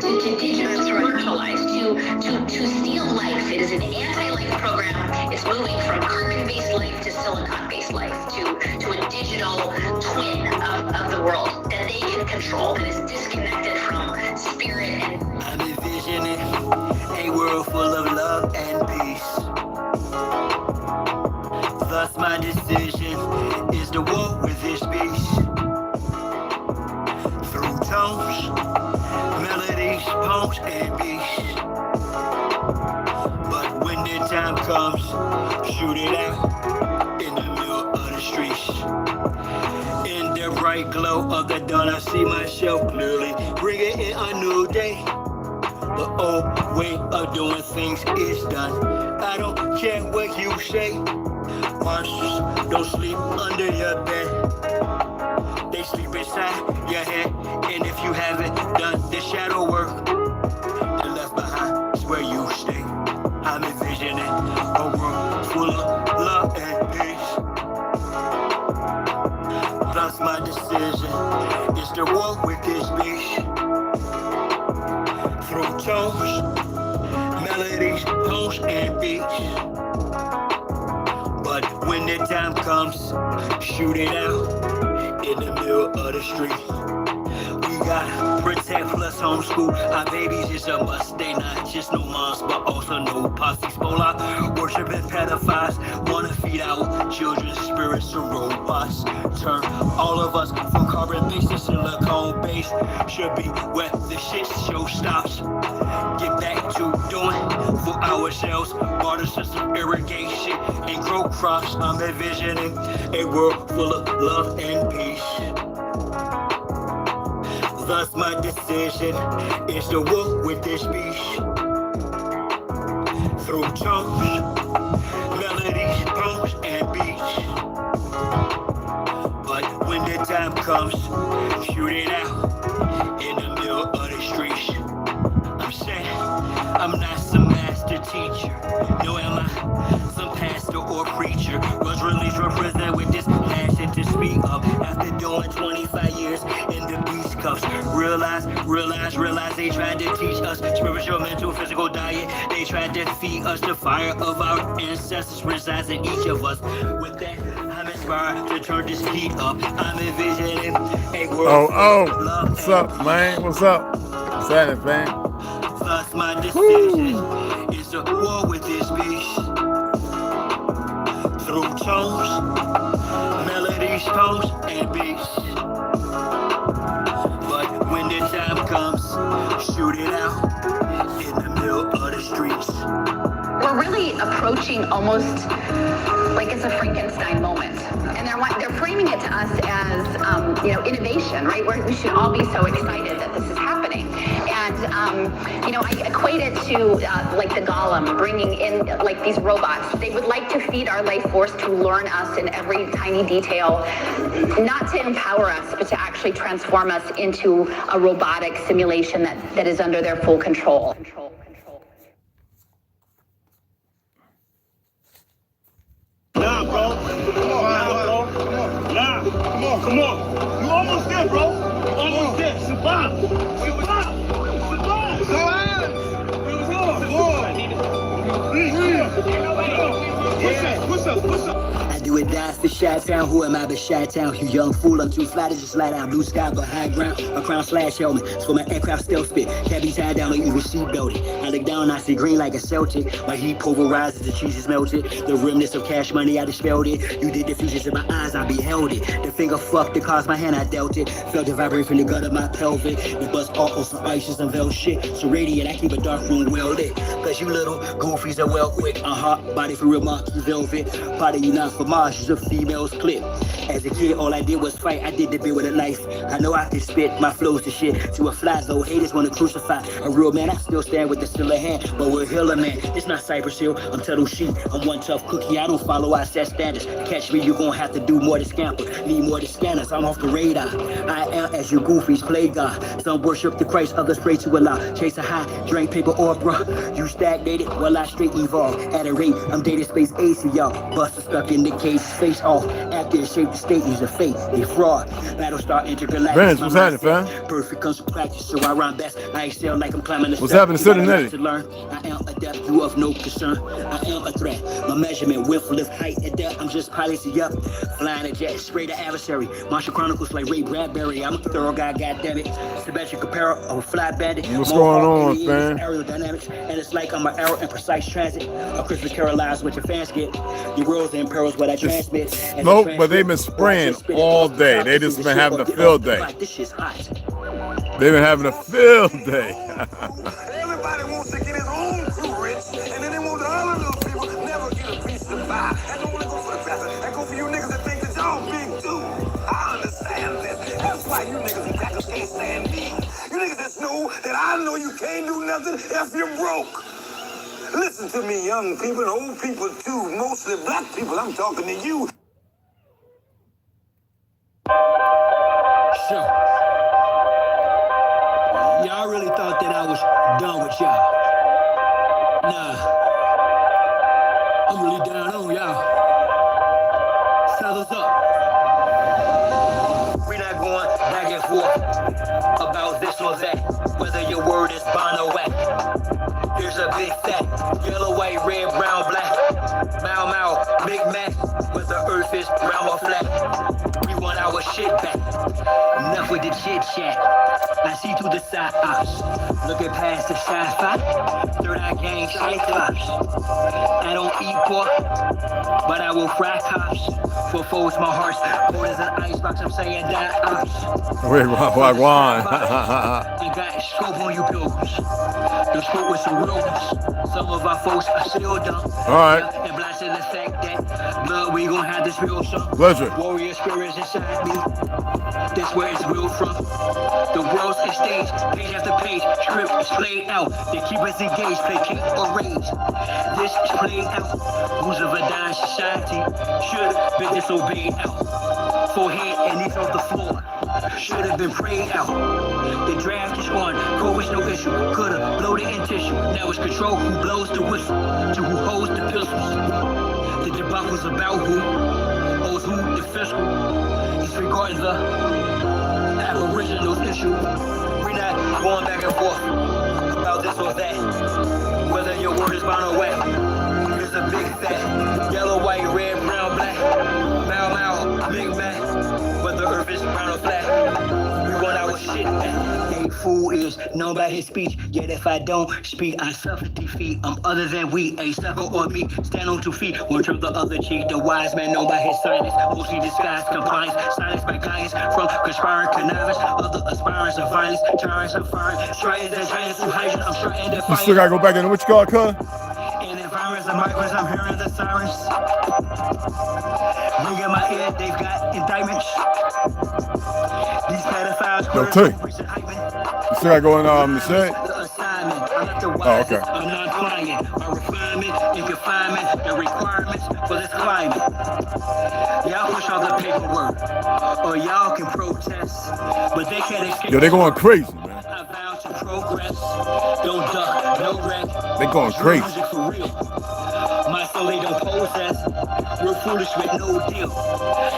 to digitalize, to steal life. It is an anti-life program. It's moving from carbon-based life to silicon-based life, to a digital twin of the world that they can control, that is disconnected from spirit and... I'm envisioning a world full of love and peace. Thus my decision is to walk with this beast. Through tones, melodies, poems, and beats. But when the time comes, shoot it out in the middle of the streets. In the bright glow of the dawn, I see myself clearly, bringing in a new day. The old way of doing things is done. I don't care what you say. Monsters don't sleep under your bed. They sleep inside your head. And if you haven't done the shadow work, you're left behind is where you stay. I'm envisioning a world full of love and peace. Thus my decision is to walk with this beast. Through tones, melodies, poems, and beats. But when the time comes, shoot it out in the middle of the street. We gotta protect plus homeschool. Our babies is a must. They not just no moms, but also no pops. These polar worshiping pedophiles wanna feed our children's spirits to robots. Turn all of us from carbon-based to silicone-based. Should be where the shit show stops. Get back to doing for ourselves. Water system irrigation and grow crops. I'm envisioning a world full of love and peace. Thus my decision is to walk with this beast. Through tones, melodies, poems, and beats. But when the time comes, shoot it out in the middle of the streets. I'm saying I'm not some master teacher. No, am I some pastor or preacher? Was released from prison with this passion to speak up. After doing 25 years in the beast cuffs. Realize they tried to teach us spiritual, mental, physical diet. They tried to feed us the fire of our ancestors resides in each of us. With that, I'm inspired to turn this heat up. I'm envisioning a world of love. What's up, man? What's up? What's happening, man? Thus my decision is to war with this beast. Through tones, melodies, poems, and beats. But when the time comes, shoot it out in the middle of the streets. We're really approaching almost like it's a Frankenstein moment. And they're framing it to us as, innovation, right? Where we should all be so excited that this is happening. And, I equate it to like the Golem, bringing in like these robots. They would like to feed our life force to learn us in every tiny detail, not to empower us, but to actually transform us into a robotic simulation that is under their full control. Nah, bro. Come on. You almost there, bro. Almost there. Survive. What's up? I do it die for Chi-Town. Who am I but Chi-Town? You young fool, I'm too fly to just slide out. Blue sky but high ground. A crown slash helmet. It's for my aircraft stealth spit. Can't be tied down or even seat belted. I look down, I see green like a Celtic. My heat pulverizes, the cheese is melted. The remnants of cash money, I dispelled it. You did the fusions in my eyes, I beheld it. The finger fucked, the caused my hand, I dealt it. Felt it vibrate from the gut of my pelvic. The bust off of some ices and veil shit. So radiant, I keep a dark room well lit. Cause you little goofies are well quick. Hot body for real, monkey velvet. Body you not for Mars, she's a female's clip. As a kid, all I did was fight. I did the bit with a knife. I know I can spit my flows to shit. To a fly though, haters wanna crucify a real man. I still stand with the still hand, but we're healer man. It's not Cypress Hill, I'm Tuttle Sheep. I'm one tough cookie, I don't follow, I set standards. To catch me, you gon' have to do more to scamper. Need more to scanners, I'm off the radar. I am as you goofies play God. Some worship the Christ, others pray to Allah. Chase a high, drink paper or bruh. You stagnated, well I straight evolve. At a rate, I'm dated space ace for y'all. Buster stuck in the case, face off. after it shaped the state, use a fate, a fraud. Battlestar intergalactic. Vince, what's happening, fam? Perfect comes from practice, so I rhyme best. I excel like I'm climbing the What's step. happening, You gotta Sidanelv? learn to learn. I am adept, you of no concern. I am a threat. My measurement, width, lift, height, and depth. I'm just piloting up. Flying a jet, spray the adversary. Martial Chronicles like Ray Bradbury. I'm a thorough guy, goddammit. Symmetric apparel of a fly bandit. What's going on, fam? Aerodynamics, and it's like I'm an arrow in precise transit. A Christmas Carol lies what your fans get. Your world's in perils what I transmit. Nope, but they've been spraying all day. They just been having a field day. This shit's hot. They've been having a field day. Everybody wants to get his own crew rich, and then they want the other little people never get a piece of pie. That don't only go for the pastor, that go for you niggas that think that y'all big too. I understand this. That's why you niggas and jackers can't stand me. You niggas just know that I know you can't do nothing if you're broke. Listen to me, young people and old people too, mostly black people. I'm talking to you. So, y'all really thought that I was done with y'all? Nah, I'm really down on y'all. Fellas up. We're not going back and forth about this or that, whether your word is bond or whack. Here's a big fat, yellow, white, red, brown, black. Mau Mau, Big Mac, whether earth is round or flat. We want our shit back. Enough with the chit chat. I see through the side ops. Looking past the sci-fi. Third eye gang cyclops. I don't eat pork, but I will fry cops. For foes, my heart's cold as an icebox. I'm saying that ops. Wait, Wagwan. I got scope on you pilgrims. The scope with some real ones. Some of our folks are still dumb. All right. And blasting the fact that blood, we gon' have this real song. Pleasure. Warrior spirits inside me. That's where it's real from. The world's a stage, page after page, script is played out. They keep us engaged, placate or rage. This is played out. Rules of a dying society should have been disobeyed out. Forehead and knees off the floor should have been prayed out. The draft is on, COVID no issue. Could've bloated in tissue. Now it's control who blows the whistle to who holds the pistols. The debacle's about who owes who the fiscal. Disregarding the aboriginal issue. We're not going back and forth about this or that. Whether your word is bond or whack. Here's a big fat, yellow, white, red, brown, black. Mau Mau, Big Mac, whether earth is brown or flat. We want our shit back. A fool is known by his speech, yet if I don't speak, I suffer defeat. I'm other than we, a sucker or me. Stand on 2 feet, or turn the other cheek. The wise man known by his silence, mostly disguised compliance. Silence by guidance from conspiring connivance. Other aspirants of violence, tyrants of fire. Striding the giants who hide, I'm striking You defiance. still gotta go back into what you call it, cuz? In environments and migrants, I'm hearing the sirens. Ring in my ear, they've got indictments. These pedophiles, Yo, T. You still gotta go in the shed? the assignment. I'm not the Oh, wise, okay. I'm non-client. My refinement and confinement, the requirements for this climate. Y'all push all the paperwork, or y'all can protest, but they can't escape. Yo, they going crazy, man. I vow to progress. Don't duck, no wreck. They going crazy. Music for real. My soul they don't possess. Real foolish with no deal.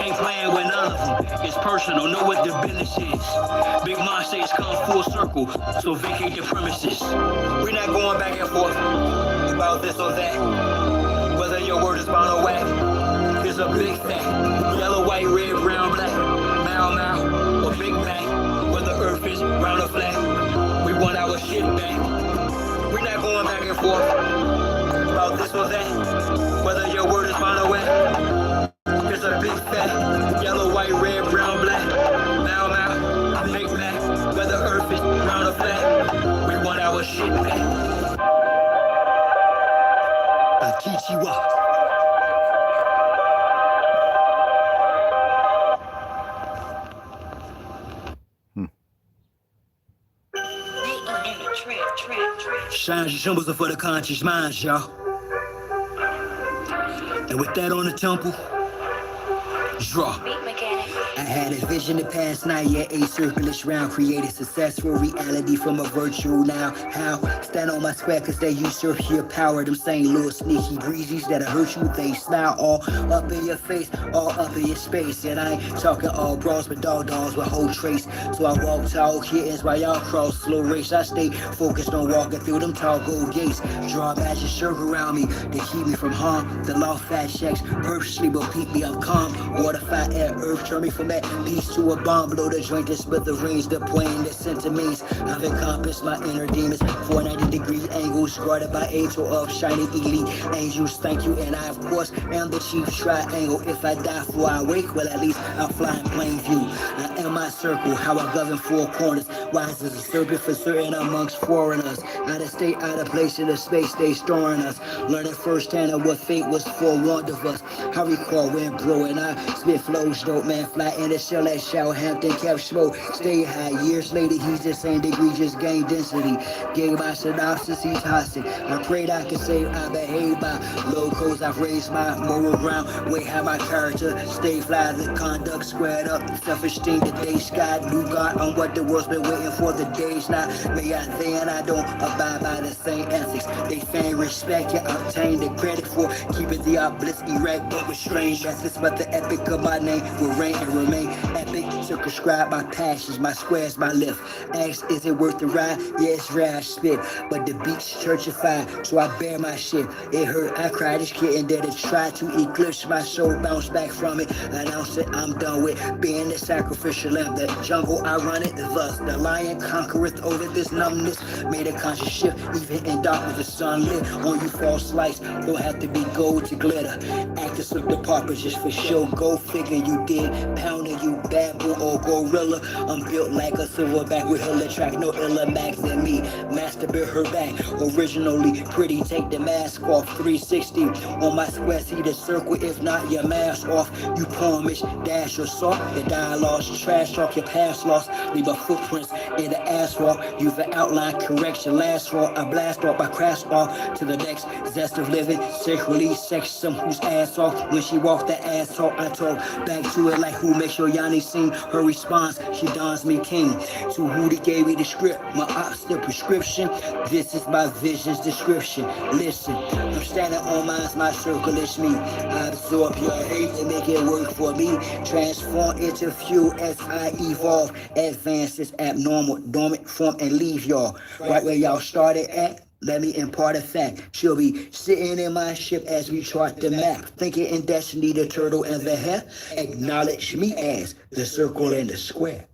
Ain't playing with none of them. It's personal, know what the business is. Big monsters come full circle, so vacate the premises. We're not going back and forth about this or that. Whether your word is bond or whack. There's a big fat, yellow, white, red, brown, black. Mau Mau or Big Mac. Whether earth is round or flat. We want our shit back. We're not going back and forth about this or that. Whether your word is bond or whack. There's a big fat, yellow, white, red, brown, black. Mau Mau, Big Mac. Whether earth is round or flat. We want our shit back. Akichiwa. Shines and symbols are for the conscious minds, y'all. And with that on the temple, draw. I had a vision the past night, yeah, a circulus round, created successful reality from a virtual now. How? Stand on my square cause they usurp your power. Them same little sneaky breezies that'll hurt you, they smile all up in your face, all up in your space. And I ain't talking all bras, but dogs with whole trace. So I walk tall kittens while y'all cross slow race. I stay focused on walking through them tall gold gates. Draw magic circle around me to keep me from harm. The law fat checks purposely will keep me up calm. Water, fire, air, earth, turn me from that peace to a bomb. Blow the joint, this with the rings, the point, the sentiments. I've encompassed my inner demons. 490-degree angles guarded by angel of shining elite angels. Thank you, and I of course am the chief triangle. If I die before I wake, well at least I'll fly in plain view. I am my circle, how I govern four corners. Wise as a serpent for certain amongst foreigners. Out of state, out of place, in the space they storing us. Learning firsthand of what fate was forewarned of us. I recall when bro and I spit flows, dope man, fly in the shell at Southampton, kept smoke, stay high. Years later, he's the same degree, just gained density. Gave my synopsis, he's hostage. I prayed I could say I behave by locals. I've raised my moral ground, way how my character stay fly, the conduct squared up, self-esteem, the day sky, new God on what the world's been waiting for, the days not. May I then I don't abide by the same ethics. They feign respect, yet obtain the credit for keeping the obelisk erect, but with strange methods. But the epic of my name will reign and remain epic. Circumscribe my passions, my squares, my lift. Ask, is it worth the ride? Yeah, it's rare, I spit, but the beats churchified, so I bear my shit. It hurt, I cried, this kitten that it tried to eclipse my soul, bounce back from it. Announce it, I'm done with being the sacrificial lamb. The jungle I run it, thus the lion conquereth over this numbness. Made a conscious shift, even in darkness the sun lit on you false lights. Don't have to be gold to glitter. Actors with the poppers just for show. Go figure you did, pounding you babble or gorilla. I'm built like a silverback with hella track, no illa max than me. Masturbate her back, originally pretty. Take the mask off, 360 on my square. See the circle, if not your mask off. You promise, dash or salt. The dialogue's trash talk, your past lost. Leave a footprints in the asphalt. You've an outline correction. Last fall, I blast off, I crash off to the next zest of living. Sexually sex some whose ass off. When she walked the ass off, I told back to it like who makes sure Yanni sing. Her response, she dons me king. To who they gave me the script, my ops the prescription. This is my vision's description. Listen, I'm standing on my circle, it's me. I absorb your hate and make it work for me. Transform into fuel as I evolve. Advance is abnormal, dormant, form and leave y'all. Right where y'all started at. Let me impart a fact. She'll be sitting in my ship as we chart the map. Thinking in destiny, the turtle and the hare. Acknowledge me as the circle and the square.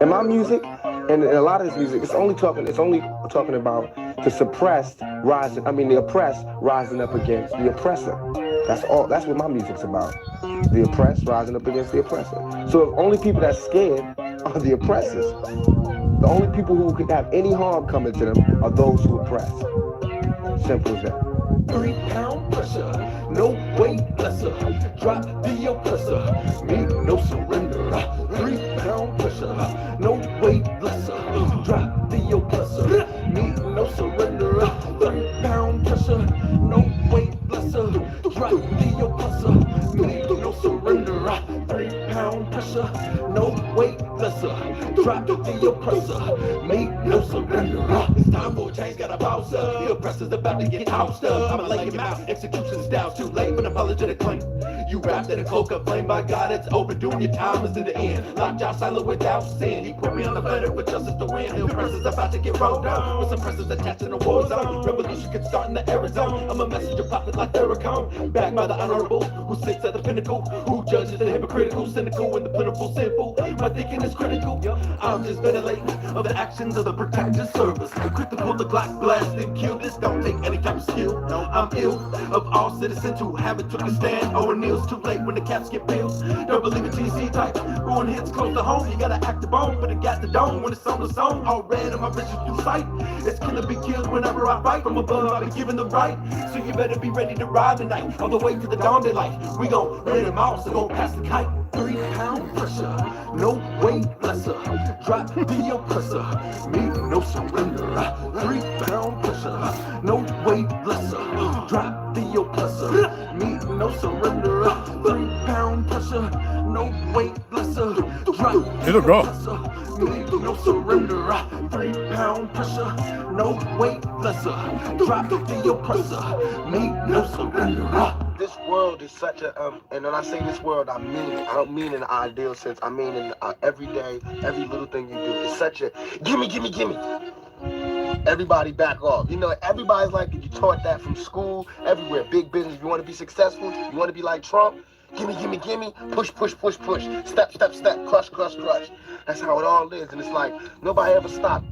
In my music, and in a lot of this music, it's only talking about the suppressed rising. I mean, the oppressed rising up against the oppressor. That's all. That's what my music's about. The oppressed rising up against the oppressor. So the only people that's scared are the oppressors. The only people who could have any harm coming to them are those who oppress. Simple as that. 3 pound pressure, no weight lesser. Drop the oppressor, me no surrender. 3 pound pressure, no weight lesser. Drop the oppressor, me no surrender. 3 pound pressure, no weight lesser. Drop the oppressor, me no surrender. 3 pound pressure, no weight lesser. Drop the oppressor, me no surrender. It's time for a change, gotta bounce up. The oppressor's about to get ousted. I'ma lay him out, execution's down, too late for an apologetic claim. You wrapped in a cloak of flame, by God, it's overdue, your time is in the end. Locked out silent without sin, he put me on the planet for justice to win. The oppressor's about to get rolled down, with some pressures attached in the war zone. Revolution can start in the Arizona, I'm a messenger prophet like Farrakhan. Backed by the honorable, who sits at the pinnacle, who judges the hypocritical, cynical, and the plentiful sinful. My thinking is critical, I'm just ventilating of the actions of the protective service. Quick to pull the Glock, blast and kill this, don't take any kind of skill. I'm ill of all citizens who haven't took a stand or kneels too late when the caps get peeled. Don't believe in TC type, ruin hits close to home. You gotta act the bone, but it got the dome when it's on the zone. All red on my vision through sight. It's gonna be killed whenever I fight. From above, I've been given the right. So you better be ready to ride tonight, all the way to the dawn daylight. We gon' rid them all, so gon' pass the kite. 3 pound pressure, no weight lesser. Drop the oppressor, me no surrender. 3 pound pressure, no weight lesser. Drop the oppressor. It'll go. Need no surrender. 3-pound pressure, no weight lesser. Drop the oppressor. Need no surrender. This world is such a, and when I say this world, I mean it. I don't mean in the ideal sense. I mean in every day, every little thing you do. It's such a, gimme, gimme, gimme. Everybody back off. You know, everybody's like, you taught that from school, everywhere. Big business. If you want to be successful, you want to be like Trump, gimme, gimme, gimme. Push, push, push, push. Step, step, step. Crush, crush, crush. That's how it all is. And it's like, nobody ever stopped.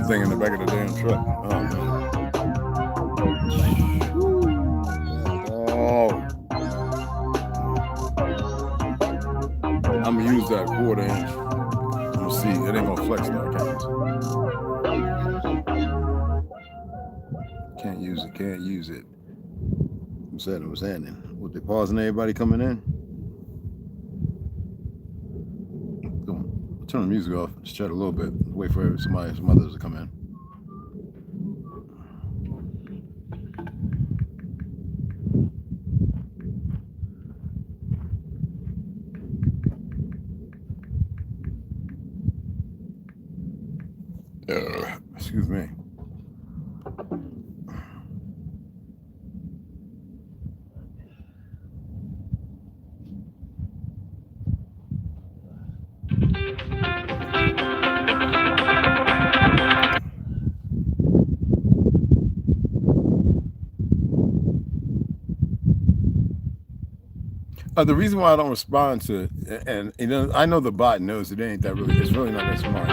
Thing in the back of the damn truck. Oh, I'm gonna use that 1/4 inch. I'm gonna see. It ain't gonna flex now. Can't use it. Can't use it. Who said it was ending? What, they pausing everybody coming in? Turn the music off. Just chat a little bit. Wait for some others to come in. Excuse me. The reason why I don't respond to it, and you know, I know the bot knows it ain't that really, it's really not that smart.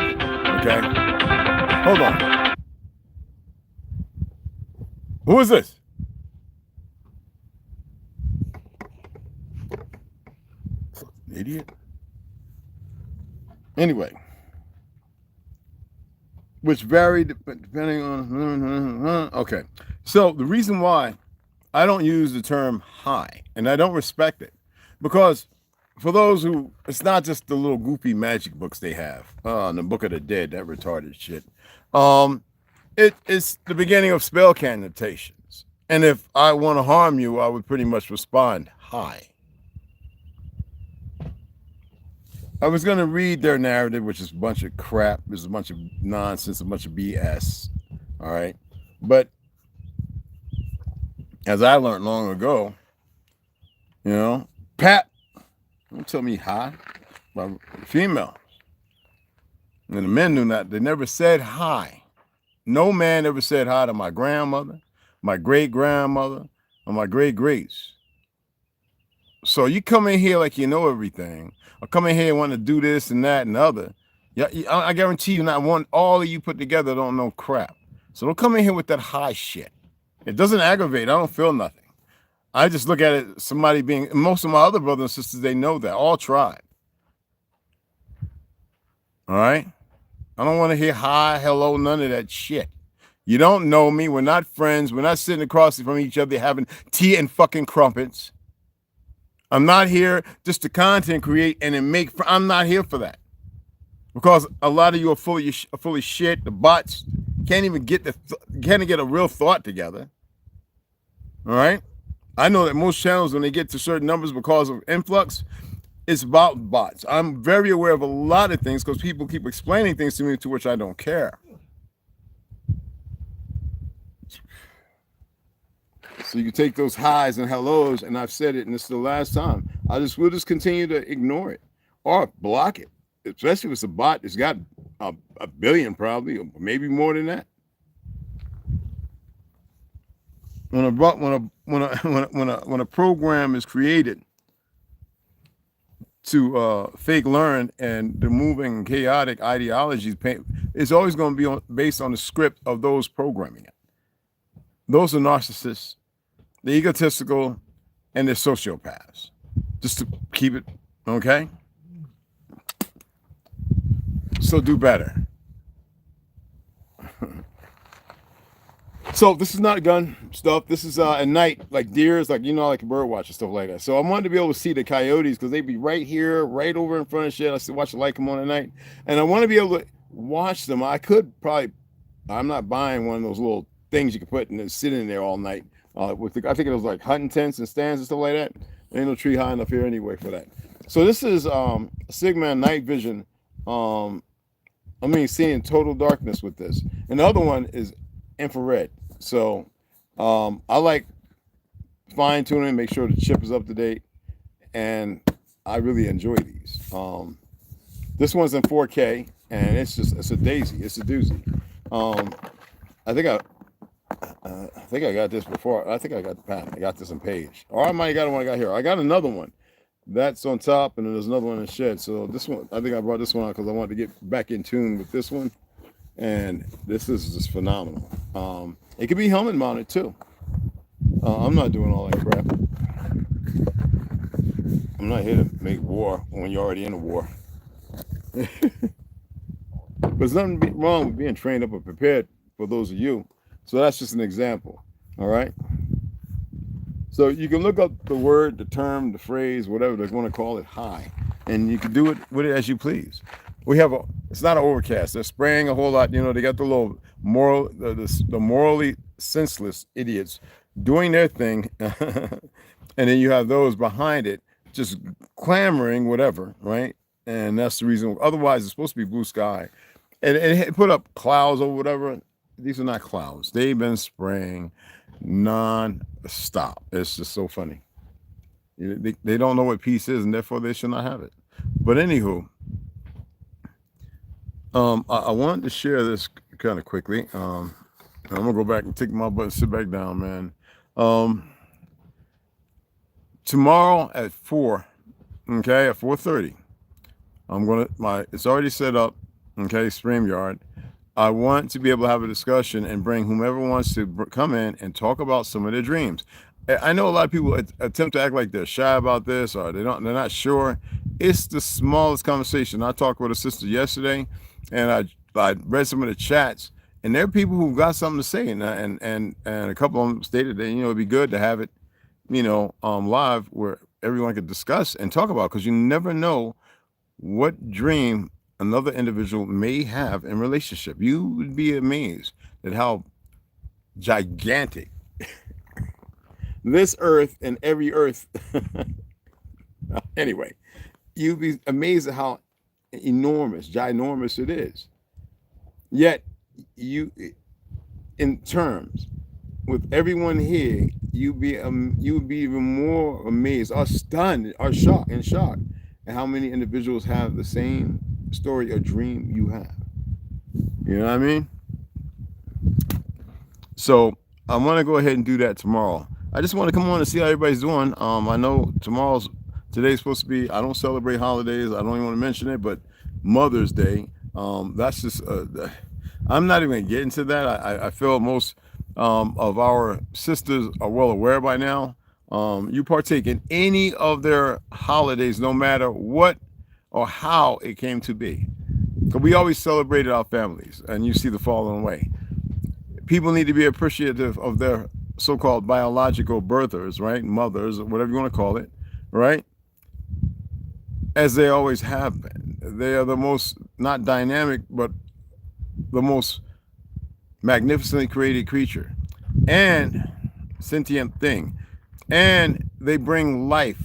Okay? Hold on. Who is this? Idiot. Anyway. Which vary depending on, okay. So the reason why I don't use the term high, and I don't respect it, because for those who, it's not just the little goofy magic books they have, and the Book of the Dead, that retarded shit. It's the beginning of spell cantations. And if I want to harm you, I would pretty much respond high. I was going to read their narrative, which is a bunch of crap. There's a bunch of nonsense, a bunch of BS. All right. But as I learned long ago, you know, Pat, don't tell me hi, by female. And the men knew that. They never said hi. No man ever said hi to my grandmother, my great-grandmother, or my great-greats. So you come in here like you know everything, or come in here and want to do this and that and the other. Yeah, I guarantee you not one, all of you put together don't know crap. So don't come in here with that high shit. It doesn't aggravate. I don't feel nothing. I just look at it, somebody being, most of my other brothers and sisters, they know that, all tried. All right? I don't want to hear hi, hello, none of that shit. You don't know me. We're not friends. We're not sitting across from each other having tea and fucking crumpets. I'm not here just to content create and then make, I'm not here for that. Because a lot of you are full of shit. The bots can't even get a real thought together. All right? I know that most channels, when they get to certain numbers because of influx, it's about bots. I'm very aware of a lot of things because people keep explaining things to me to which I don't care. So you can take those highs and hellos, and I've said it, and this is the last time. We'll just continue to ignore it or block it, especially if it's a bot. It's got a billion probably, or maybe more than that. When a program is created to fake learn and the moving chaotic ideologies, it's always going to be based on the script of those programming it. Those are narcissists, the egotistical, and the sociopaths. Just to keep it, okay? So do better. So this is not gun stuff. This is at night, like deers, like, you know, like a bird watch and stuff like that. So I wanted to be able to see the coyotes because they'd be right here, right over in front of shit. I still watch the light come on at night. And I want to be able to watch them. I could probably, I'm not buying one of those little things you can put and sit in there all night. With the, I think it was like hunting tents and stands and stuff like that. There ain't no tree high enough here anyway for that. So this is Sigma night vision. I mean, seeing total darkness with this. And the other one is infrared. So I like fine tuning, make sure the chip is up to date, and I really enjoy these. This one's in 4K, and it's a daisy. It's a doozy. I think I got this before. I think I got the patent. I got this in Page, or I might have got the one I got here. I got another one that's on top, and then there's another one in the shed. So this one, I think I brought this one out because I wanted to get back in tune with this one, and this is just phenomenal. It could be helmet mounted too. I'm not doing all that crap. I'm not here to make war when you're already in a war. There's nothing wrong with being trained up or prepared for those of you. So that's just an example. All right. So you can look up the word, the term, the phrase, whatever they want to call it, high, and you can do it with it as you please. We have it's not an overcast. They're spraying a whole lot. You know, they got the little the morally senseless idiots doing their thing. And then you have those behind it just clamoring, whatever, right? And that's the reason. Otherwise, it's supposed to be blue sky. And it put up clouds or whatever. These are not clouds. They've been spraying non-stop. It's just so funny. They don't know what peace is, and therefore they should not have it. But anywho, I wanted to share this kind of quickly. I'm gonna go back and take my butt and sit back down, man. Tomorrow at 4, okay, at 4:30, I'm gonna it's already set up, okay, StreamYard. I want to be able to have a discussion and bring whomever wants to come in and talk about some of their dreams. I know a lot of people attempt to act like they're shy about this or they're not sure. It's the smallest conversation. I talked with a sister yesterday, and I read some of the chats, and there are people who got something to say, and a couple of them stated that, you know, it'd be good to have it, you know, live where everyone could discuss and talk about, because you never know what dream another individual may have in relationship. You would be amazed at how gigantic this earth and every earth. Anyway, you'd be amazed at how ginormous it is. Yet you, in terms with everyone here, you would be even more amazed or stunned or shocked at how many individuals have the same story or dream you have. You know what I mean? So I want to go ahead and do that tomorrow. I just want to come on and see how everybody's doing. I know today's supposed to be, I don't celebrate holidays. I don't even want to mention it, but Mother's Day. That's just, I'm not even going to get into that. I feel most of our sisters are well aware by now. You partake in any of their holidays, no matter what or how it came to be. Because we always celebrated our families, and you see the following way. People need to be appreciative of their so-called biological birthers, right? Mothers, whatever you want to call it, right? As they always have been. They are the most, not dynamic, but the most magnificently created creature and sentient thing. And they bring life.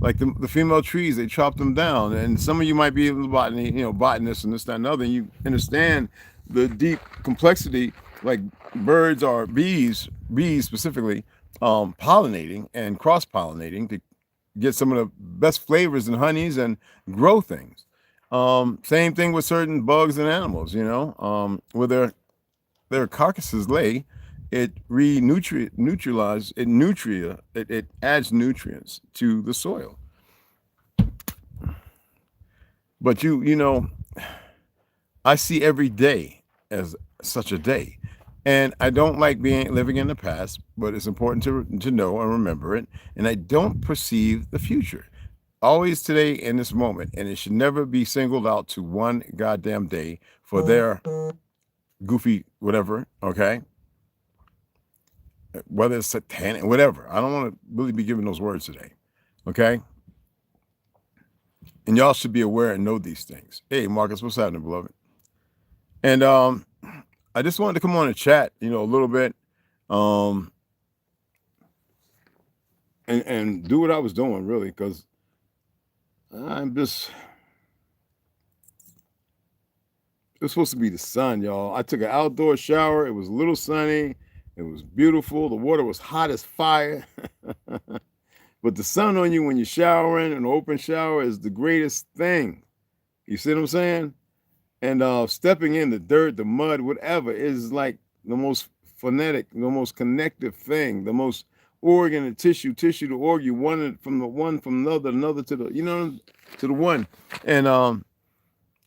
Like the female trees, they chop them down. And some of you might be botany, you know, botanists and this, that, and other. And you understand the deep complexity, like birds or bees specifically, pollinating and cross-pollinating to get some of the best flavors and honeys and grow things. Same thing with certain bugs and animals, you know, where their carcasses lay. It it adds nutrients to the soil. But you know, I see every day as such a day. And I don't like living in the past, but it's important to know and remember it. And I don't perceive the future. Always today in this moment. And it should never be singled out to one goddamn day for their goofy whatever, okay? Whether it's satanic, whatever. I don't want to really be giving those words today, okay? And y'all should be aware and know these things. Hey, Marcus, what's happening, beloved? And I just wanted to come on and chat, you know, a little bit, and do what I was doing, really, because I'm just. It was supposed to be the sun, y'all. I took an outdoor shower. It was a little sunny. It was beautiful. The water was hot as fire. But the sun on you when you're showering, an open shower, is the greatest thing. You see what I'm saying? And stepping in the dirt, the mud, whatever, is like the most phonetic, the most connective thing, the most organ and tissue to organ, one from the another to the, you know, to the one. And I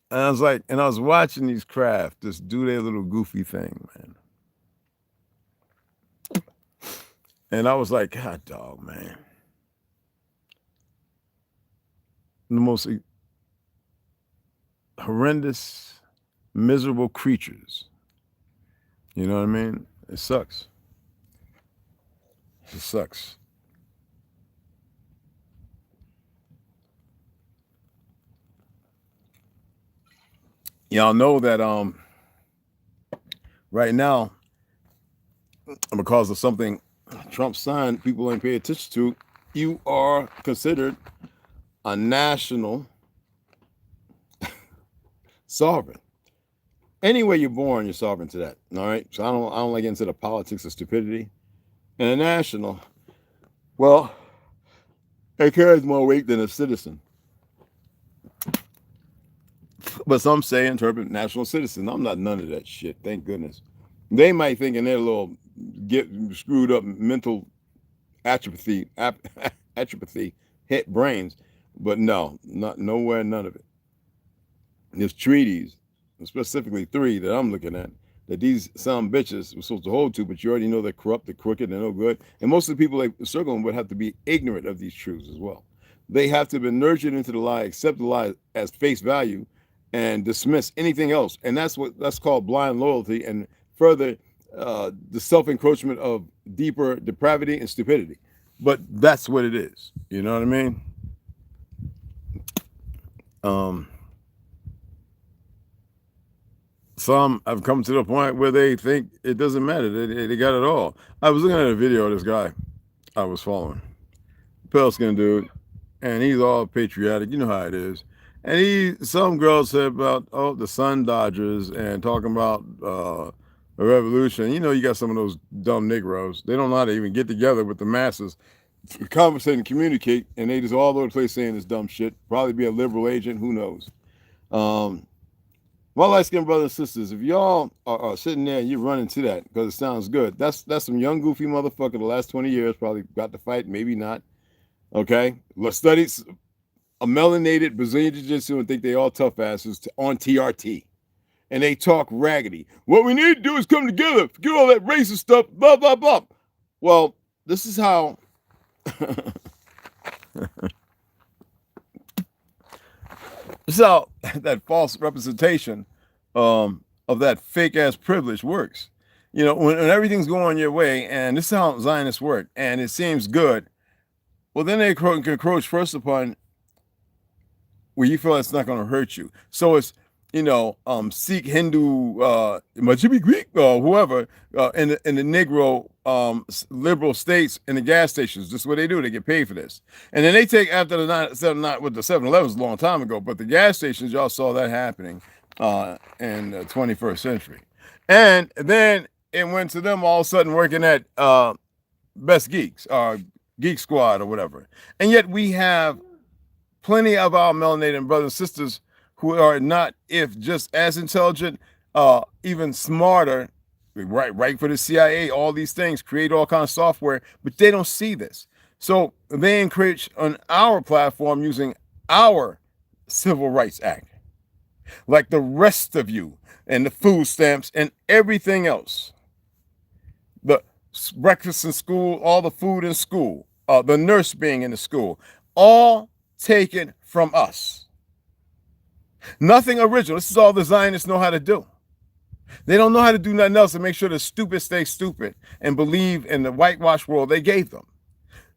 was like, and I was watching these craft just do their little goofy thing, man. And I was like, God dog, man. The most horrendous, miserable creatures. You know what I mean? It sucks. It sucks. Y'all know that right now, because of something Trump signed, people ain't pay attention to, you are considered a national sovereign. Anywhere you're born, you're sovereign to that. All right. So I don't like getting into the politics of stupidity. And a national, well, it carries more weight than a citizen. But some say interpret national citizen. I'm not none of that shit. Thank goodness. They might think in their little get screwed up mental atrophy hit brains, but no, not nowhere, none of it. There's treaties, specifically 3 that I'm looking at, that these some bitches were supposed to hold to, but you already know they're corrupt, they're crooked, they're no good. And most of the people they circle them would have to be ignorant of these truths as well. They have to have been nurtured into the lie, accept the lie as face value, and dismiss anything else. And that's called blind loyalty, and further the self-encroachment of deeper depravity and stupidity. But that's what it is. You know what I mean? Some have come to the point where they think it doesn't matter. They got it all. I was looking at a video of this guy I was following, pale skin dude, and he's all patriotic. You know how it is. And some girl said about, the Sun Dodgers and talking about a revolution. You know, you got some of those dumb Negroes. They don't know how to even get together with the masses, conversate and communicate, and they just all over the place saying this dumb shit. Probably be a liberal agent, who knows? My light-skinned brothers and sisters, if y'all are sitting there and you're running to that because it sounds good, that's some young goofy motherfucker the last 20 years probably got to fight, maybe not. Okay? Let's study a melanated Brazilian jiu-jitsu and think they all tough asses on TRT. And they talk raggedy. What we need to do is come together, forget all that racist stuff, blah, blah, blah. Well, this is how... This is how that false representation of that fake-ass privilege works. You know, when everything's going your way, and this is how Zionists work, and it seems good, well, then they can encroach first upon where you feel it's not going to hurt you. So it's, you know, Sikh, Hindu, Majibi Greek, whoever, in the Negro liberal states in the gas stations. This is what they do. They get paid for this. And then they take after the 7-Elevens a long time ago, but the gas stations, y'all saw that happening in the 21st century. And then it went to them all of a sudden working at Best Geeks, or Geek Squad, or whatever. And yet we have plenty of our melanated brothers and sisters who are not, if just as intelligent, even smarter, right for the CIA, all these things, create all kinds of software, but they don't see this. So they encroach on our platform using our Civil Rights Act, like the rest of you, and the food stamps and everything else. The breakfast in school, all the food in school, the nurse being in the school, all taken from us. Nothing original. This is all the Zionists know how to do. They don't know how to do nothing else to make sure the stupid stay stupid and believe in the whitewash world they gave them.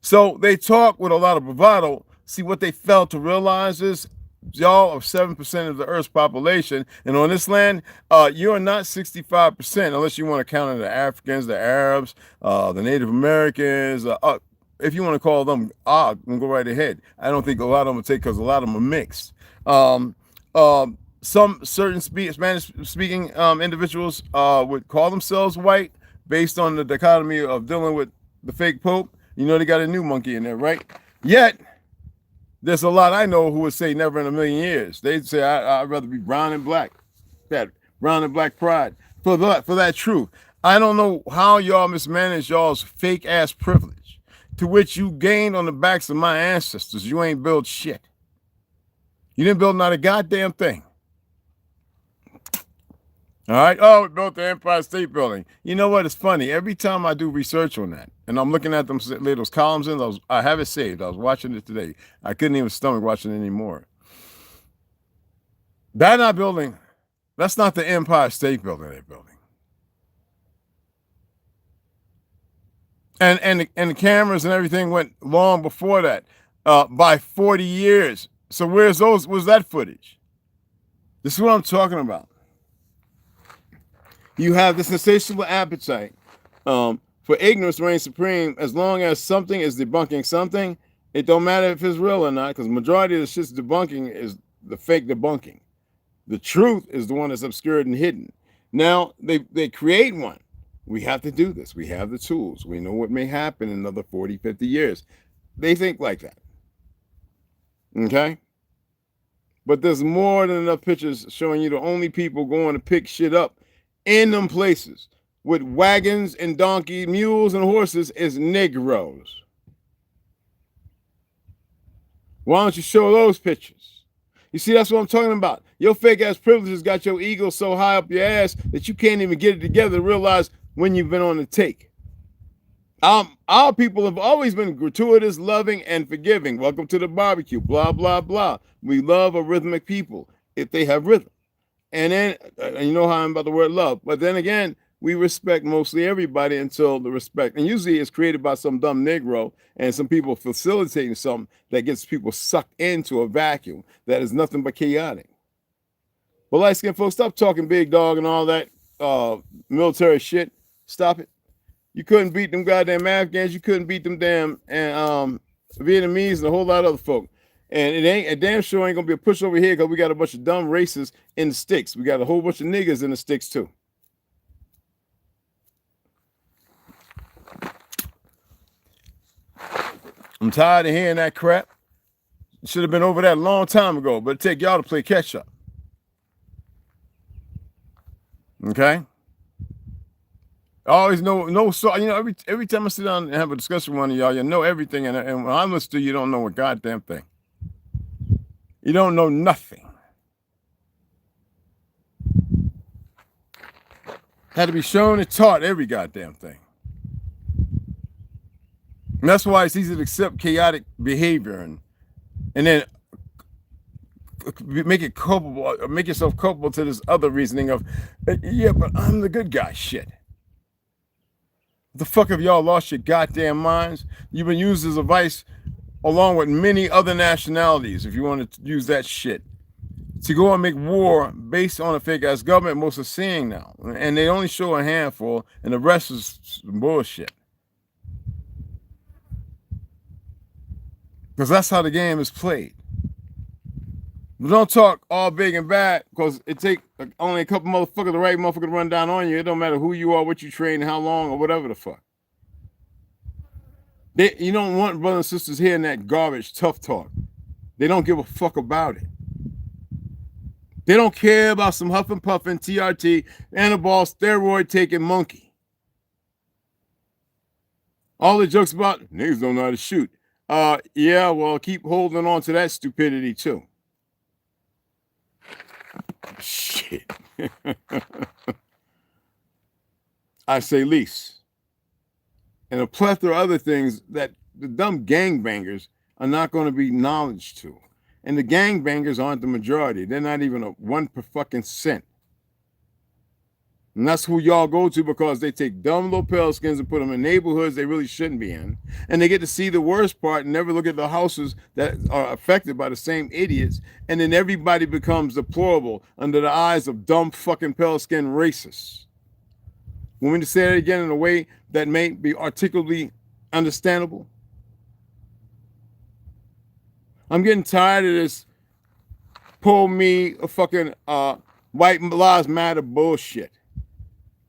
So they talk with a lot of bravado. See, what they failed to realize is y'all are 7% of the Earth's population, and on this land, you are not 65%, unless you want to count in the Africans, the Arabs, the Native Americans. If you want to call them odd, go right ahead. I don't think a lot of them will take, because a lot of them are mixed. Some certain Spanish-speaking individuals would call themselves white based on the dichotomy of dealing with the fake Pope. You know, they got a new monkey in there, right? Yet, there's a lot I know who would say never in a million years. They'd say, I'd rather be brown and black. That brown and black pride. For that truth. I don't know how y'all mismanage y'all's fake-ass privilege, to which you gained on the backs of my ancestors. You ain't built shit. You didn't build not a goddamn thing. All right. Oh, we built the Empire State Building. You know what? It's funny. Every time I do research on that, and I'm looking at them, lay those columns in, I have it saved. I was watching it today. I couldn't even stomach watching it anymore. That not building, that's not the Empire State Building they're building. And the cameras and everything went long before that, by 40 years. So where's that footage? This is what I'm talking about. You have this insatiable appetite for ignorance reigns supreme. As long as something is debunking something, it don't matter if it's real or not, because the majority of the shit's debunking is the fake debunking. The truth is the one that's obscured and hidden. Now, they create one. We have to do this. We have the tools. We know what may happen in another 40, 50 years. They think like that. Okay? But there's more than enough pictures showing you the only people going to pick shit up in them places with wagons and donkey, mules and horses is Negroes. Why don't you show those pictures? You see, that's what I'm talking about. Your fake ass privileges got your ego so high up your ass that you can't even get it together to realize when you've been on the take. Our people have always been gratuitous, loving, and forgiving. Welcome to the barbecue, blah, blah, blah. We love a rhythmic people if they have rhythm. And then, you know how I'm about the word love. But then again, we respect mostly everybody until the respect. And usually it's created by some dumb Negro and some people facilitating something that gets people sucked into a vacuum that is nothing but chaotic. But light-skinned folks, stop talking big dog and all that military shit. Stop it. You couldn't beat them goddamn Afghans. You couldn't beat them damn Vietnamese and a whole lot of other folk. And it ain't a damn sure ain't gonna be a push over here because we got a bunch of dumb racists in the sticks. We got a whole bunch of niggas in the sticks too. I'm tired of hearing that crap. Should have been over that a long time ago, but it take y'all to play catch up. Okay? I always know, so you know, every time I sit down and have a discussion with one of y'all, you know everything, and when I listen to you, don't know a goddamn thing. You don't know nothing. Had to be shown and taught every goddamn thing. And that's why it's easy to accept chaotic behavior and then make it culpable, make yourself culpable to this other reasoning of, yeah, but I'm the good guy. Shit. The fuck have y'all lost your goddamn minds? You've been used as a vice along with many other nationalities, if you want to use that shit, to go and make war based on a fake ass government most are seeing now. And they only show a handful, and the rest is bullshit. Because that's how the game is played. But don't talk all big and bad, because it take only a couple motherfuckers, the right motherfucker to run down on you. It don't matter who you are, what you train, how long, or whatever the fuck. You don't want brothers and sisters hearing that garbage tough talk. They don't give a fuck about it. They don't care about some huff and puffing, TRT, anabol, steroid taking monkey. All the jokes about niggas don't know how to shoot. Yeah, well, keep holding on to that stupidity too. Shit. I say least. And a plethora of other things that the dumb gangbangers are not going to be knowledge to. And the gangbangers aren't the majority. They're not even a 1 per fucking cent. And that's who y'all go to because they take dumb little pale skins and put them in neighborhoods they really shouldn't be in. And they get to see the worst part and never look at the houses that are affected by the same idiots. And then everybody becomes deplorable under the eyes of dumb fucking pale skin racists. Want me to say that again in a way that may be articulately understandable? I'm getting tired of this pull me a fucking white lives matter bullshit.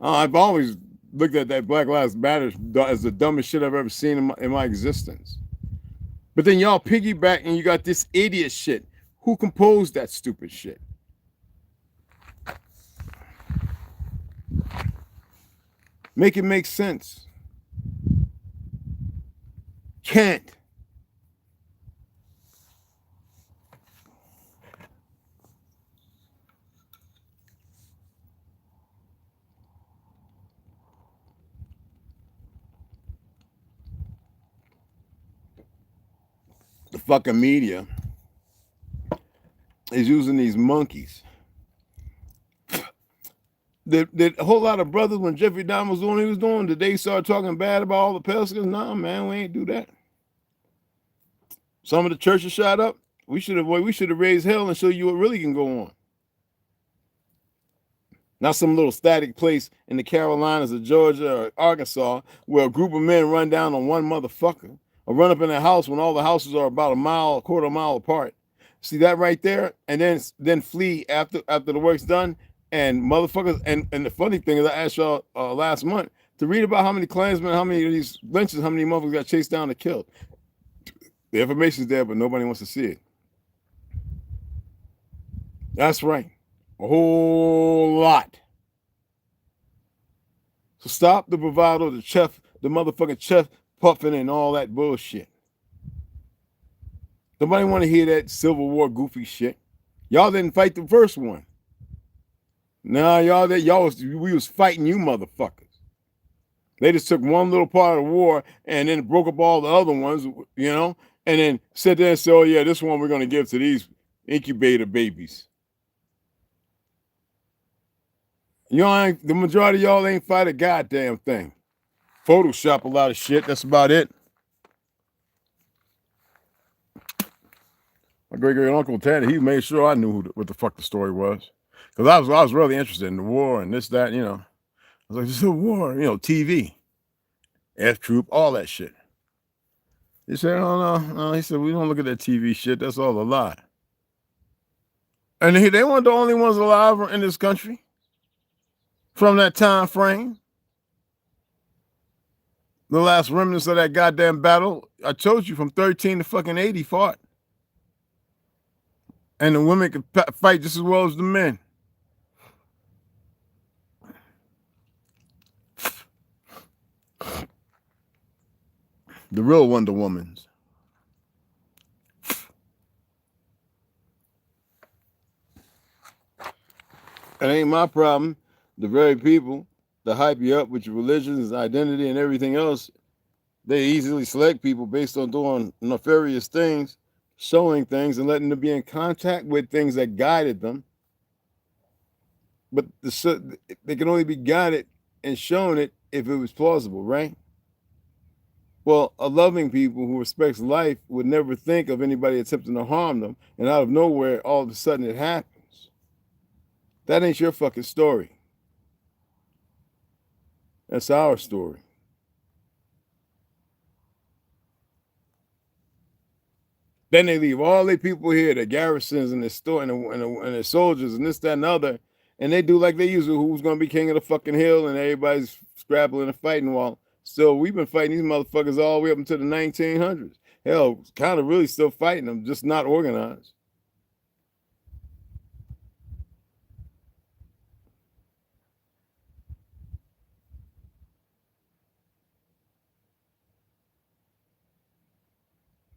I've always looked at that Black Lives Matter as the dumbest shit I've ever seen in my existence. But then y'all piggyback and you got this idiot shit. Who composed that stupid shit? Make it make sense. Can't. The fucking media is using these monkeys. Did a whole lot of brothers when Jeffrey Dahmer was doing what he was doing, did they start talking bad about all the Peliskins? Nah, man, we ain't do that. Some of the churches shot up. We should have raised hell and show you what really can go on. Not some little static place in the Carolinas or Georgia or Arkansas where a group of men run down on one motherfucker or run up in a house when all the houses are about a quarter mile apart. See that right there? And then flee after the work's done. And motherfuckers, and the funny thing is I asked y'all last month to read about how many Klansmen, how many of these lynches, how many motherfuckers got chased down and killed. The information's there, but nobody wants to see it. That's right. A whole lot. So stop the bravado, the motherfucking chest puffing and all that bullshit. Nobody want to hear that Civil War goofy shit. Y'all didn't fight the first one. Nah, we was fighting you motherfuckers. They just took one little part of the war and then broke up all the other ones, you know, and then sit there and say, oh yeah, this one we're going to give to these incubator babies. The majority of y'all ain't fight a goddamn thing. Photoshop a lot of shit, that's about it. My great uncle Ted, he made sure I knew what the fuck the story was. Because I was really interested in the war and this, that, you know. I was like, this is a war, you know, TV, F Troop, all that shit. He said, oh, no. He said, we don't look at that TV shit. That's all a lie. And they weren't the only ones alive in this country from that time frame. The last remnants of that goddamn battle, I told you, from 13 to fucking 80 fought. And the women could fight just as well as the men. The real Wonder Womans. It ain't my problem. The very people that hype you up with your religions, identity, and everything else, they easily select people based on doing nefarious things, showing things, and letting them be in contact with things that guided them. But they can only be guided and shown it if it was plausible, right? Well, a loving people who respects life would never think of anybody attempting to harm them, and out of nowhere, all of a sudden it happens. That ain't your fucking story. That's our story. Then they leave all their people here, the garrisons and the store and the soldiers and this, that, and other, and they do like they usually, who's going to be king of the fucking hill, and everybody's scrapping and fighting while. So we've been fighting these motherfuckers all the way up until the 1900s. Hell, kind of really still fighting them, just not organized.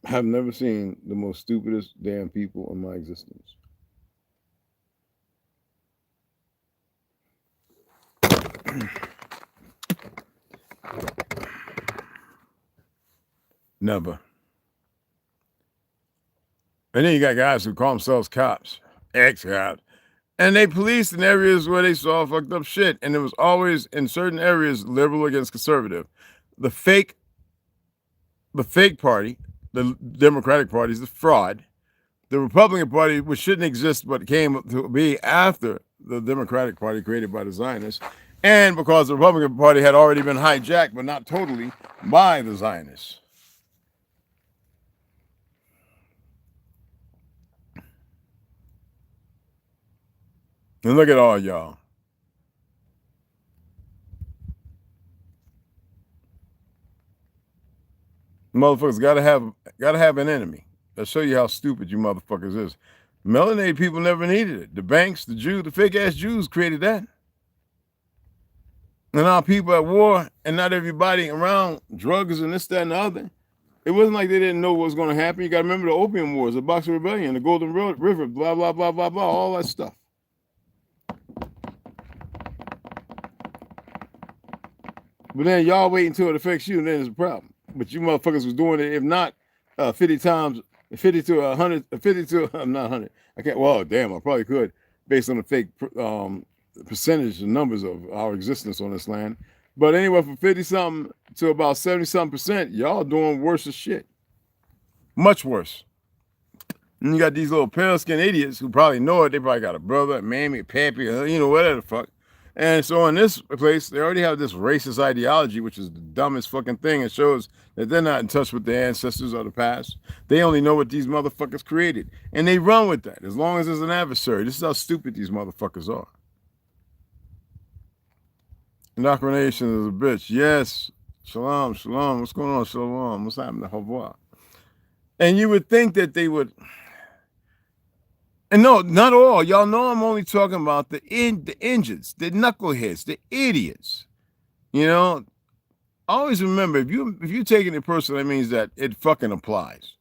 I've never seen the most stupidest damn people in my existence. Never. And then you got guys who call themselves cops, ex-cops, and they policed in areas where they saw fucked up shit. And it was always in certain areas liberal against conservative. The fake party, the Democratic Party, is the fraud. The Republican Party, which shouldn't exist but came to be after the Democratic Party created by the Zionists, and because the Republican Party had already been hijacked, but not totally, by the Zionists. And look at all y'all. Motherfuckers gotta have an enemy. That'll show you how stupid you motherfuckers is. Melanated people never needed it. The banks, the Jews, the fake ass Jews created that. And our people at war, and not everybody around drugs and this, that, and the other. It wasn't like they didn't know what was going to happen. You got to remember the Opium Wars, the Boxer Rebellion, the Golden River, blah, blah, blah, blah, blah, all that stuff. But then y'all wait until it affects you, and then it's a problem. But you motherfuckers was doing it, if not 50 times, 50 to 100, 50 to, I'm not 100. I can't, well, damn, I probably could, based on the fake percentage and numbers of our existence on this land. But anywhere from 50-something to about 70-something%, y'all doing worse as shit. Much worse. And you got these little pale-skinned idiots who probably know it. They probably got a brother, a mammy, a pappy, you know, whatever the fuck. And so in this place, they already have this racist ideology, which is the dumbest fucking thing. It shows that they're not in touch with their ancestors or the past. They only know what these motherfuckers created. And they run with that as long as there's an adversary. This is how stupid these motherfuckers are. Indoctrination is a bitch. Yes. Shalom, shalom. What's going on, shalom? What's happening? Hava. And you would think that they would. And no, not all. Y'all know I'm only talking about the injuns, the knuckleheads, the idiots. You know, always remember, if you're taking it personal, that means that it fucking applies.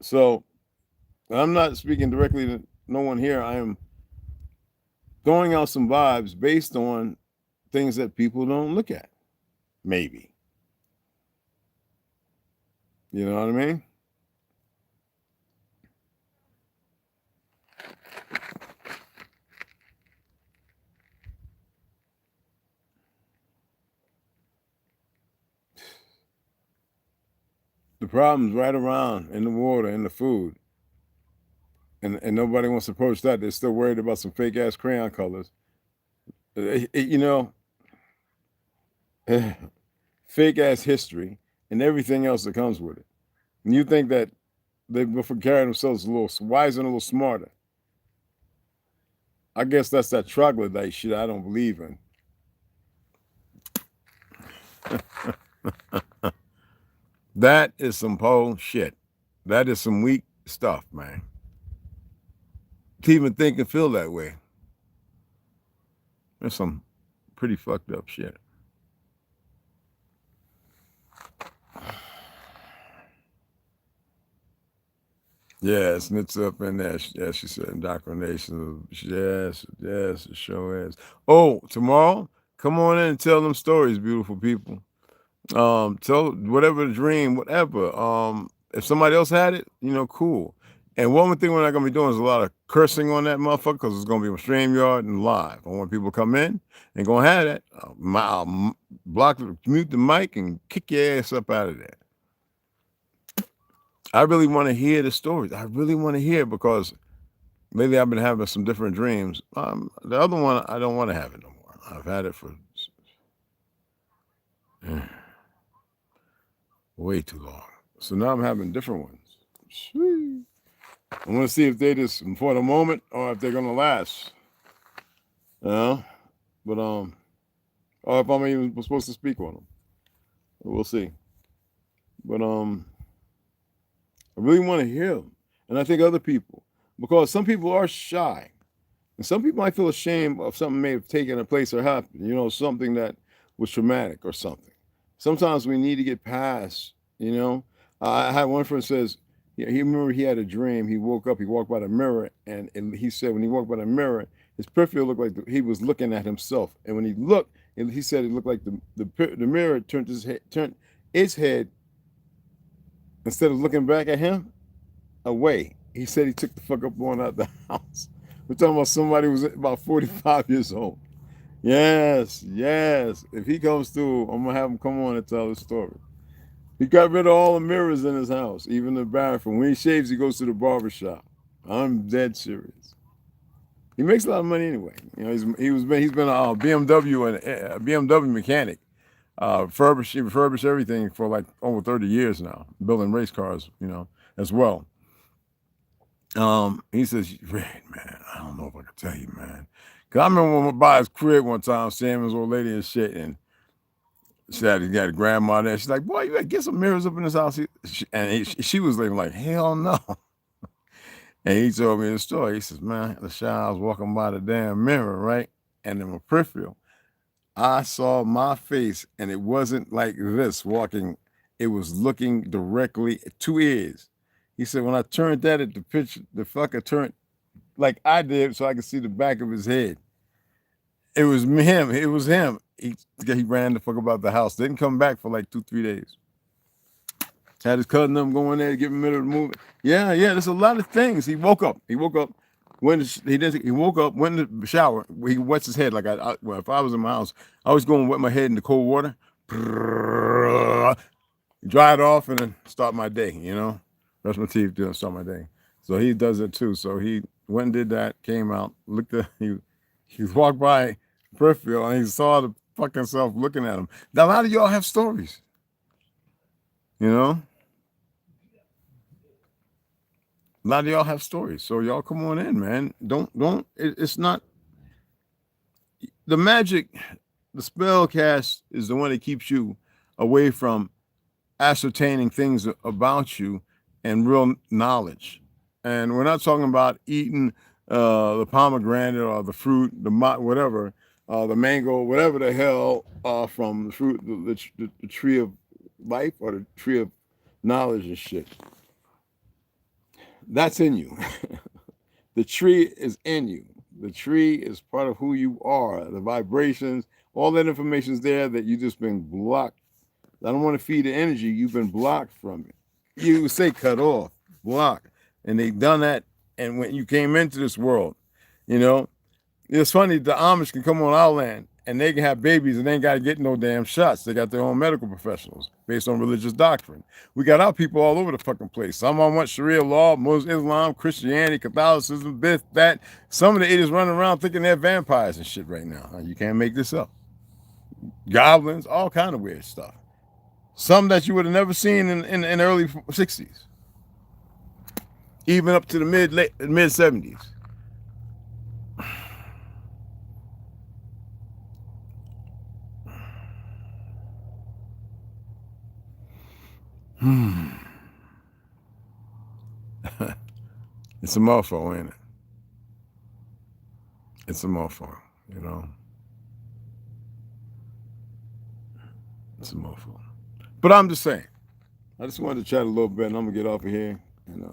So I'm not speaking directly to no one here. I am throwing out some vibes based on things that people don't look at. Maybe. You know what I mean? The problem's right around in the water, in the food. And nobody wants to approach that. They're still worried about some fake ass crayon colors. You know, fake ass history and everything else that comes with it. And you think that they will carry themselves a little wiser and a little smarter. I guess that's that troglodyte shit I don't believe in. That is some pole shit. That is some weak stuff, man. To even think and feel that way. There's some pretty fucked up shit. Yes, and it's up in there. Yes, she said indoctrination. Yes, it sure is. Oh, tomorrow, come on in and tell them stories, beautiful people. Tell whatever dream, whatever. If somebody else had it, you know, cool. And one thing we're not gonna be doing is a lot of cursing on that motherfucker because it's gonna be on StreamYard and live. I want people to come in and gonna have that. I'll mute the mic and kick your ass up out of there. I really want to hear the stories. I really want to hear because maybe I've been having some different dreams. The other one, I don't want to have it no more. I've had it for way too long. So now I'm having different ones. Sweet. I want to see if they just for the moment or if they're gonna last. You know? But or if I'm even supposed to speak on them. We'll see. But I really want to hear them. And I think other people, because some people are shy. And some people might feel ashamed of something may have taken place or happened, you know, something that was traumatic or something. Sometimes we need to get past, you know. I had one friend says he remember he had a dream. He woke up, he walked by the mirror, and he said when he walked by the mirror, his peripheral looked like he was looking at himself. And when he looked, and he said it looked like the mirror turned its head instead of looking back at him away. He said he took the fuck up going out the house. We're talking about somebody who was about 45 years old. Yes, yes. If he comes through, I'm gonna have him come on and tell his story. He got rid of all the mirrors in his house, even the bathroom. When he shaves, he goes to the barber shop. I'm dead serious. He makes a lot of money anyway. You know, he's been a BMW mechanic. He refurbished everything for like over 30 years now, building race cars, you know, as well. He says, man, I don't know if I can tell you, man. Cause I remember when I by his crib one time, seeing his old lady and shit, and she had a grandma there. She's like, boy, you gotta get some mirrors up in this house. She was like, hell no. And he told me the story. He says, man, the shot, I was walking by the damn mirror, right? And in my peripheral, I saw my face, and it wasn't like this walking. It was looking directly at 2 ears. He said, when I turned that at the picture, the fucker turned like I did so I could see the back of his head. It was him. It was him. He ran the fuck about the house. Didn't come back for like 2-3 days. Had his cousin them go in there to give him a minute of the movie. Yeah, there's a lot of things. He woke up, went to the shower. He wets his head like well, if I was in my house, I was going to wet my head in the cold water, dry it off, and then start my day, you know? Brush my teeth, start my day. So he does it too. So he went and did that, came out, looked at, he walked by peripheral, and he saw the fucking self looking at him. Now, a lot of y'all have stories, you know? A lot of y'all have stories. So y'all come on in, man. It's not, the magic, the spell cast is the one that keeps you away from ascertaining things about you and real knowledge. And we're not talking about eating the pomegranate or the fruit, the whatever, the mango, whatever the hell, from the fruit, the tree of life or the tree of knowledge and shit. That's in you. The tree is in you. The tree is part of who you are. The vibrations, all that information is there that you just been blocked. I don't want to feed the energy. You've been blocked from it. You say cut off, block. And they've done that. And when you came into this world, you know, it's funny, the Amish can come on our land and they can have babies and they ain't got to get no damn shots. They got their own medical professionals based on religious doctrine. We got our people all over the fucking place. Some of them want Sharia law, Muslim, Islam, Christianity, Catholicism, this, that. Some of the idiots running around thinking they're vampires and shit right now. You can't make this up. Goblins, all kind of weird stuff. Some that you would have never seen in the early 60s. Even up to the mid 70s. It's a mofo, ain't it? It's a mofo, you know? It's a mofo. But I'm just saying, I just wanted to chat a little bit and I'm gonna get off of here. And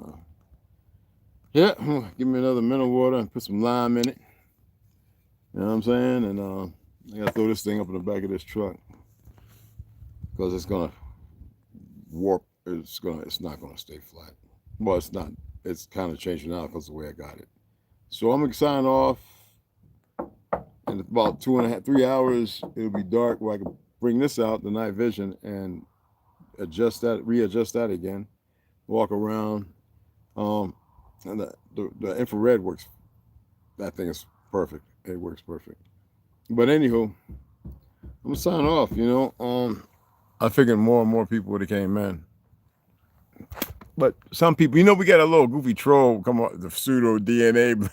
yeah, give me another mineral water and put some lime in it. You know what I'm saying? And I gotta throw this thing up in the back of this truck because it's gonna warp. It's not gonna stay flat. Well, it's not. It's kind of changing now because of the way I got it. So I'm gonna sign off. In about 2.5, 3 hours, it'll be dark where I can bring this out, the night vision, and readjust that again. Walk around. And the infrared works. That thing is perfect. It works perfect. But anywho, I'm gonna sign off. You know, I figured more and more people would have came in. But some people, you know, we got a little goofy troll come up, the pseudo DNA.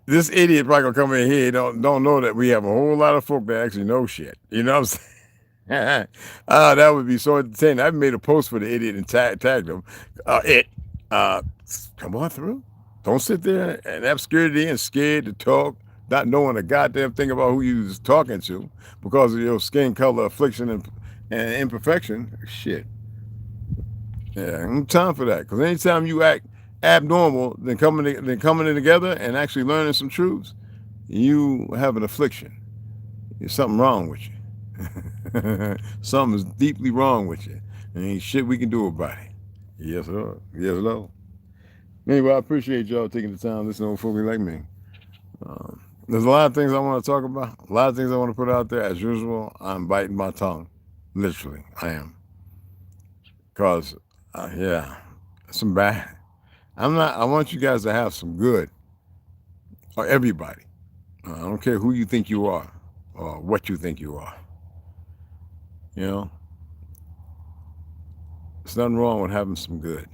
This idiot probably gonna come in here, don't know that we have a whole lot of folk that actually know shit. You know what I'm saying? That would be so entertaining. I made a post for the idiot and tagged him. Come on through. Don't sit there in obscurity and scared to talk, not knowing a goddamn thing about who you was talking to because of your skin color, affliction, and imperfection. Shit. Yeah, ain't time for that. Because anytime you act abnormal, then coming in together and actually learning some truths, you have an affliction. There's something wrong with you. Something is deeply wrong with you. And ain't shit we can do about it. Yes, sir. Yes, Lord. Anyway, I appreciate y'all taking the time to listen to old folks like me. There's a lot of things I want to talk about, a lot of things I want to put out there. As usual, I'm biting my tongue. Literally, I am. Because, yeah, some bad. I want you guys to have some good, or everybody. I don't care who you think you are, or what you think you are. You know, there's nothing wrong with having some good.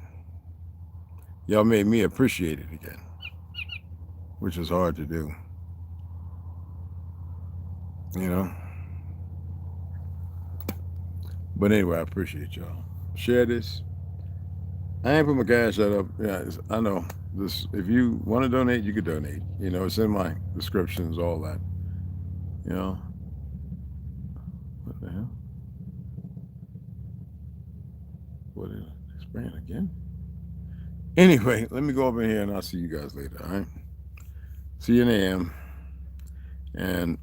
Y'all made me appreciate it again, which is hard to do. You know? But anyway, I appreciate y'all. Share this. I ain't put my cash up. Yeah, I know. This, if you want to donate, you could donate. You know, it's in my descriptions, all that. You know? What the hell? What is it? Expand again? Anyway, let me go over here and I'll see you guys later, all right? See you in the AM. And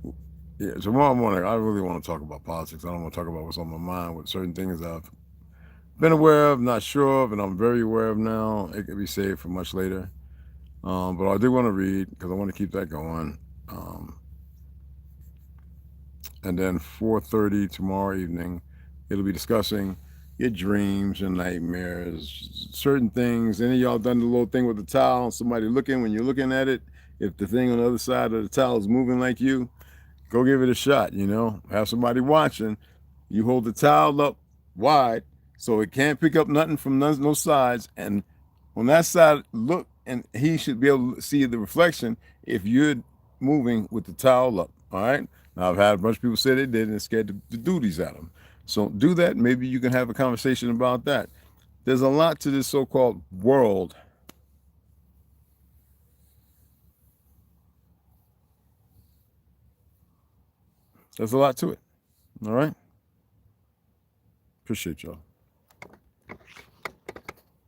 yeah, tomorrow morning, I really want to talk about politics. I don't want to talk about what's on my mind with certain things I've been aware of, not sure of, and I'm very aware of now. It could be saved for much later. But I do want to read because I want to keep that going. And then 4:30 tomorrow evening, it'll be discussing your dreams and nightmares, certain things. Any of y'all done the little thing with the towel? Somebody looking, when you're looking at it, if the thing on the other side of the towel is moving like you, go give it a shot, you know? Have somebody watching. You hold the towel up wide so it can't pick up nothing from no sides. And on that side, look, and he should be able to see the reflection if you're moving with the towel up, all right? Now, I've had a bunch of people say they did and scared to do these at them. So do that. Maybe you can have a conversation about that. There's a lot to this so-called world. There's a lot to it, all right? Appreciate y'all.